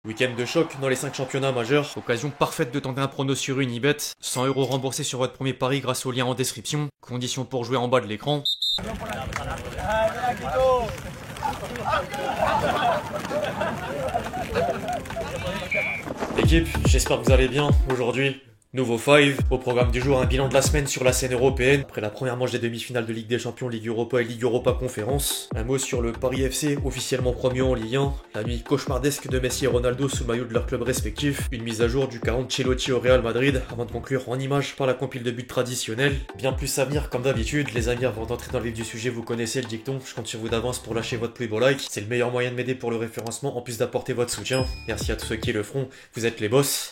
Week-end de choc dans les 5 championnats majeurs. Occasion parfaite de tenter un prono sur Unibet. 100 € remboursés sur votre premier pari grâce au lien en description. Conditions pour jouer en bas de l'écran. L'équipe, j'espère que vous allez bien aujourd'hui. Nouveau 5, au programme du jour, un bilan de la semaine sur la scène européenne, après la première manche des demi-finales de Ligue des Champions, Ligue Europa et Ligue Europa Conférence. Un mot sur le Paris FC, officiellement premier en Ligue 1, la nuit cauchemardesque de Messi et Ronaldo sous le maillot de leurs clubs respectifs, une mise à jour du 40 Ancelotti au Real Madrid, avant de conclure en images par la compile de buts traditionnelle. Bien plus à venir comme d'habitude, les amis, avant d'entrer dans le vif du sujet, vous connaissez le dicton, je compte sur vous d'avance pour lâcher votre plus beau like, c'est le meilleur moyen de m'aider pour le référencement, en plus d'apporter votre soutien. Merci à tous ceux qui le feront, vous êtes les boss.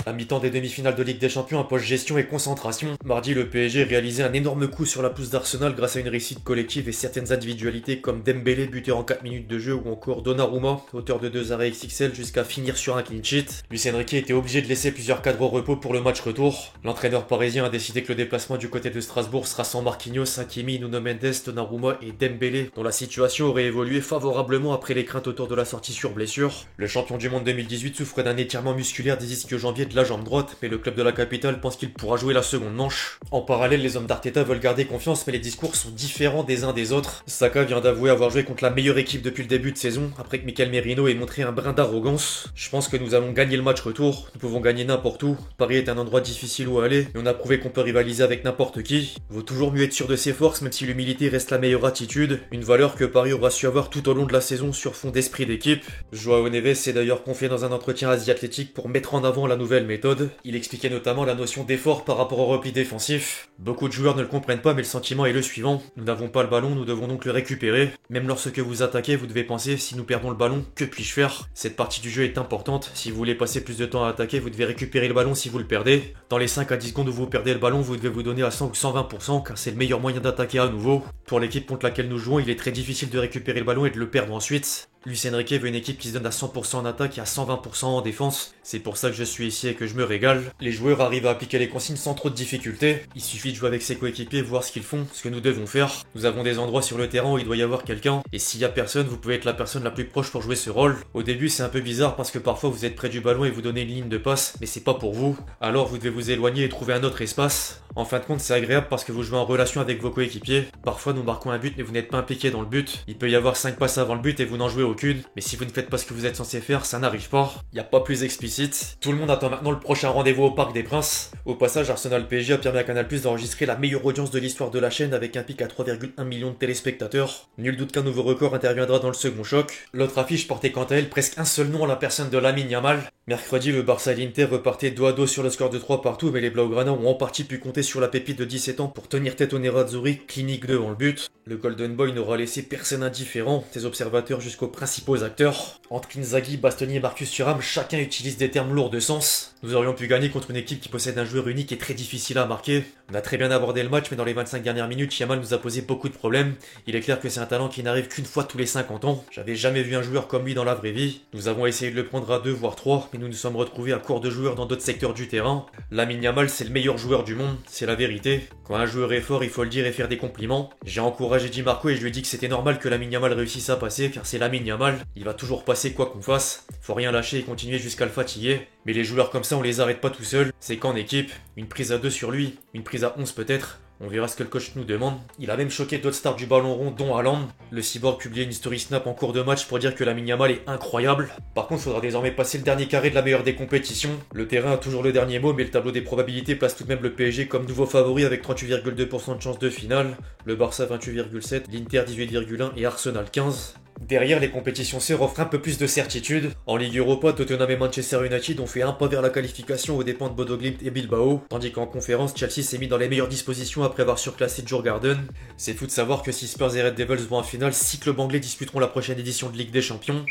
À mi-temps des demi-finales de Ligue des Champions, un poste gestion et concentration. Mardi, le PSG réalisait un énorme coup sur la pelouse d'Arsenal grâce à une réussite collective et certaines individualités comme Dembélé, buteur en 4 minutes de jeu, ou encore Donnarumma, auteur de 2 arrêts XXL jusqu'à finir sur un clean sheet. Luis Enrique était obligé de laisser plusieurs cadres au repos pour le match retour. L'entraîneur parisien a décidé que le déplacement du côté de Strasbourg sera sans Marquinhos, Hakimi, Nuno Mendes, Donnarumma et Dembélé, dont la situation aurait évolué favorablement après les craintes autour de la sortie sur blessure. Le champion du monde 2018 souffre d'un étirement musculaire des ischio-jambiers de la jambe droite, mais le club de la capitale pense qu'il pourra jouer la seconde manche. En parallèle, les hommes d'Arteta veulent garder confiance, mais les discours sont différents des uns des autres. Saka vient d'avouer avoir joué contre la meilleure équipe depuis le début de saison, après que Mikel Merino ait montré un brin d'arrogance. Je pense que nous allons gagner le match retour, nous pouvons gagner n'importe où. Paris est un endroit difficile où aller, et on a prouvé qu'on peut rivaliser avec n'importe qui. Vaut toujours mieux être sûr de ses forces, même si l'humilité reste la meilleure attitude, une valeur que Paris aura su avoir tout au long de la saison sur fond d'esprit d'équipe. Joao Neves s'est d'ailleurs confié dans un entretien Asie Athlétique pour mettre en avant la nouvelle méthode. Il expliquait notamment la notion d'effort par rapport au repli défensif. Beaucoup de joueurs ne le comprennent pas, mais le sentiment est le suivant. Nous n'avons pas le ballon, nous devons donc le récupérer. Même lorsque vous attaquez, vous devez penser, si nous perdons le ballon, que puis-je faire? Cette partie du jeu est importante. Si vous voulez passer plus de temps à attaquer, vous devez récupérer le ballon si vous le perdez. Dans les 5 à 10 secondes où vous perdez le ballon, vous devez vous donner à 100 ou 120%, car c'est le meilleur moyen d'attaquer à nouveau. Pour l'équipe contre laquelle nous jouons, il est très difficile de récupérer le ballon et de le perdre ensuite. Luis Enrique veut une équipe qui se donne à 100% en attaque et à 120% en défense. C'est pour ça que je suis ici et que je me régale. Les joueurs arrivent à appliquer les consignes sans trop de difficultés. Il suffit de jouer avec ses coéquipiers, voir ce qu'ils font, ce que nous devons faire. Nous avons des endroits sur le terrain où il doit y avoir quelqu'un. Et s'il y a personne, vous pouvez être la personne la plus proche pour jouer ce rôle. Au début, c'est un peu bizarre parce que parfois vous êtes près du ballon et vous donnez une ligne de passe, mais c'est pas pour vous. Alors vous devez vous éloigner et trouver un autre espace. En fin de compte, c'est agréable parce que vous jouez en relation avec vos coéquipiers. Parfois, nous marquons un but, mais vous n'êtes pas impliqué dans le but. Il peut y avoir 5 passes avant le but et vous n'en jouez aucune. Mais si vous ne faites pas ce que vous êtes censé faire, ça n'arrive pas. Y a pas plus explicite. Tout le monde attend maintenant le prochain rendez-vous au Parc des Princes. Au passage, Arsenal PSG a permis à Canal+ d'enregistrer la meilleure audience de l'histoire de la chaîne avec un pic à 3,1 millions de téléspectateurs. Nul doute qu'un nouveau record interviendra dans le second choc. L'autre affiche portait quant à elle presque un seul nom à la personne de Lamine Yamal. Mercredi, le Barça et l'Inter repartaient dos à dos sur le score de 3 partout, mais les Blaugrana ont en partie pu compter sur la pépite de 17 ans pour tenir tête au Nerazzurri, clinique devant le but. Le Golden Boy n'aura laissé personne indifférent, ses observateurs jusqu'aux principaux acteurs. Entre Inzaghi, Bastoni et Marcus Thuram, chacun utilise des termes lourds de sens. Nous aurions pu gagner contre une équipe qui possède un joueur unique et très difficile à marquer. On a très bien abordé le match, mais dans les 25 dernières minutes, Yamal nous a posé beaucoup de problèmes. Il est clair que c'est un talent qui n'arrive qu'une fois tous les 50 ans. J'avais jamais vu un joueur comme lui dans la vraie vie. Nous avons essayé de le prendre à 2 voire 3, mais nous nous sommes retrouvés à court de joueurs dans d'autres secteurs du terrain. Lamine Yamal, c'est le meilleur joueur du monde, c'est la vérité. Quand un joueur est fort, il faut le dire et faire des compliments. J'ai encouragé Di Marco et je lui ai dit que c'était normal que Lamine Yamal réussisse à passer, car c'est Lamine Yamal. Il va toujours passer quoi qu'on fasse. Faut rien lâcher et continuer jusqu'à le fatiguer. Mais les joueurs comme ça, on les arrête pas tout seuls. C'est qu'en équipe, une prise à 2 sur lui, une prise à 11 peut-être. On verra ce que le coach nous demande. Il a même choqué d'autres stars du ballon rond, dont Haaland. Le cyborg publiait une story snap en cours de match pour dire que Lamine Yamal est incroyable. Par contre, il faudra désormais passer le dernier carré de la meilleure des compétitions. Le terrain a toujours le dernier mot, mais le tableau des probabilités place tout de même le PSG comme nouveau favori avec 38,2% de chance de finale. Le Barça 28,7%, l'Inter 18,1% et Arsenal 15%. Derrière, les compétitions sœurs offrent un peu plus de certitude. En Ligue Europa, Tottenham et Manchester United ont fait un pas vers la qualification aux dépens de Bodo Glimt et Bilbao, tandis qu'en conférence, Chelsea s'est mis dans les meilleures dispositions après avoir surclassé Djurgården. C'est fou de savoir que si Spurs et Red Devils vont en finale, 6 clubs anglais disputeront la prochaine édition de Ligue des Champions.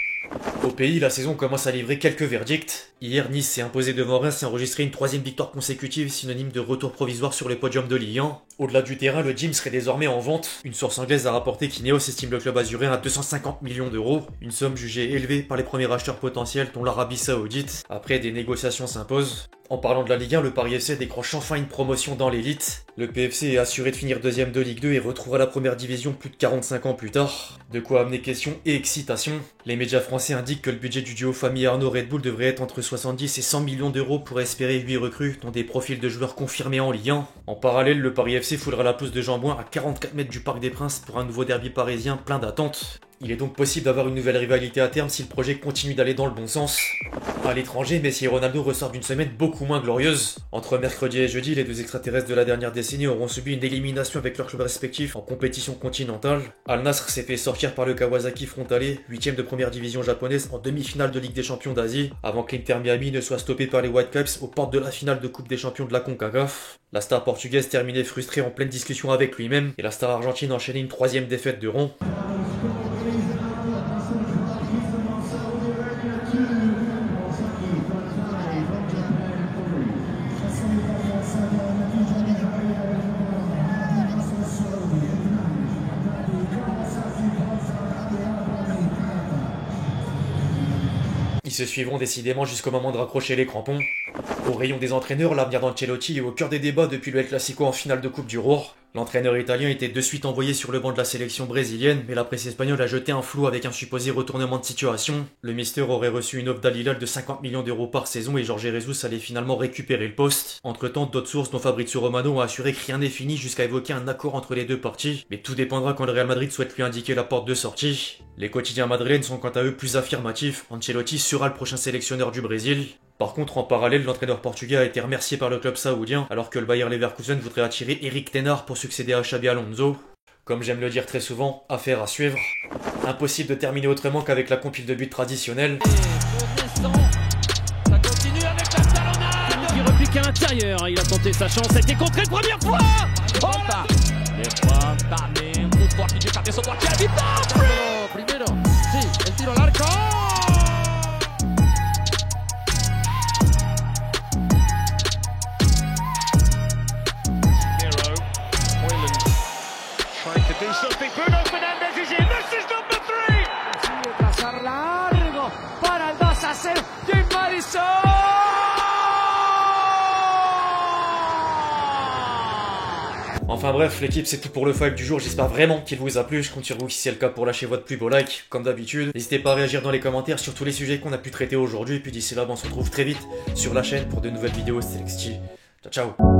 Au pays, la saison commence à livrer quelques verdicts. Hier, Nice s'est imposé devant Reims et a enregistré une 3e victoire consécutive, synonyme de retour provisoire sur les podiums de Ligue 1. Au-delà du terrain, le gym serait désormais en vente. Une source anglaise a rapporté qu'Ineos estime le club azuréen à 250 millions d'euros, une somme jugée élevée par les premiers acheteurs potentiels dont l'Arabie Saoudite. Après, des négociations s'imposent. En parlant de la Ligue 1, le Paris FC décroche enfin une promotion dans l'élite. Le PFC est assuré de finir deuxième de Ligue 2 et retrouvera la première division plus de 45 ans plus tard. De quoi amener questions et excitation. Les médias français indiquent que le budget du duo famille Arnaud Red Bull devrait être entre 70 et 100 millions d'euros pour espérer 8 recrues, dont des profils de joueurs confirmés en Ligue 1. En parallèle, le Paris FC foulera la pelouse de Jean-Bouin à 44 mètres du Parc des Princes pour un nouveau derby parisien plein d'attentes. Il est donc possible d'avoir une nouvelle rivalité à terme si le projet continue d'aller dans le bon sens. À l'étranger, Messi et Ronaldo ressortent d'une semaine beaucoup moins glorieuse. Entre mercredi et jeudi, les deux extraterrestres de la dernière décennie auront subi une élimination avec leurs clubs respectifs en compétition continentale. Al Nassr s'est fait sortir par le Kawasaki frontalier, 8ème de première division japonaise en demi-finale de Ligue des Champions d'Asie, avant que l'Inter Miami ne soit stoppé par les Whitecaps aux portes de la finale de Coupe des Champions de la CONCACAF. La star portugaise terminait frustrée en pleine discussion avec lui-même, et la star argentine enchaînait une 3ème défaite de rang. Ils se suivront décidément jusqu'au moment de raccrocher les crampons. Au rayon des entraîneurs, l'avenir d'Ancelotti est au cœur des débats depuis le El Clasico en finale de Coupe du Roi. L'entraîneur italien était de suite envoyé sur le banc de la sélection brésilienne, mais la presse espagnole a jeté un flou avec un supposé retournement de situation. Le Mister aurait reçu une offre d'Al Hilal de 50 millions d'euros par saison et Jorge Jesus allait finalement récupérer le poste. Entre-temps, d'autres sources dont Fabrizio Romano ont assuré que rien n'est fini jusqu'à évoquer un accord entre les deux parties, mais tout dépendra quand le Real Madrid souhaite lui indiquer la porte de sortie. Les quotidiens madrilènes sont quant à eux plus affirmatifs, Ancelotti sera le prochain sélectionneur du Brésil. Par contre, en parallèle, l'entraîneur portugais a été remercié par le club saoudien, alors que le Bayer Leverkusen voudrait attirer Eric Tenard pour succéder à Xabi Alonso. Comme j'aime le dire très souvent, affaire à suivre. Impossible de terminer autrement qu'avec la compile de buts traditionnelle. Ça continue avec la talonnade. Il repique à l'intérieur, il a tenté sa chance, c'était contré première fois. Oh là. También un poquito de cabeza por aquí. Primero, sí, el tiro al arco. Do something. Bruno Fernandes is in. This is number 3. Consigue trazar largo para el 2-0 de Marisol. Enfin bref, l'équipe c'est tout pour le fight du jour, j'espère vraiment qu'il vous a plu, je compte sur vous si c'est le cas pour lâcher votre plus beau like, comme d'habitude. N'hésitez pas à réagir dans les commentaires sur tous les sujets qu'on a pu traiter aujourd'hui, et puis d'ici là, on se retrouve très vite sur la chaîne pour de nouvelles vidéos, c'est Lexti. Ciao ciao.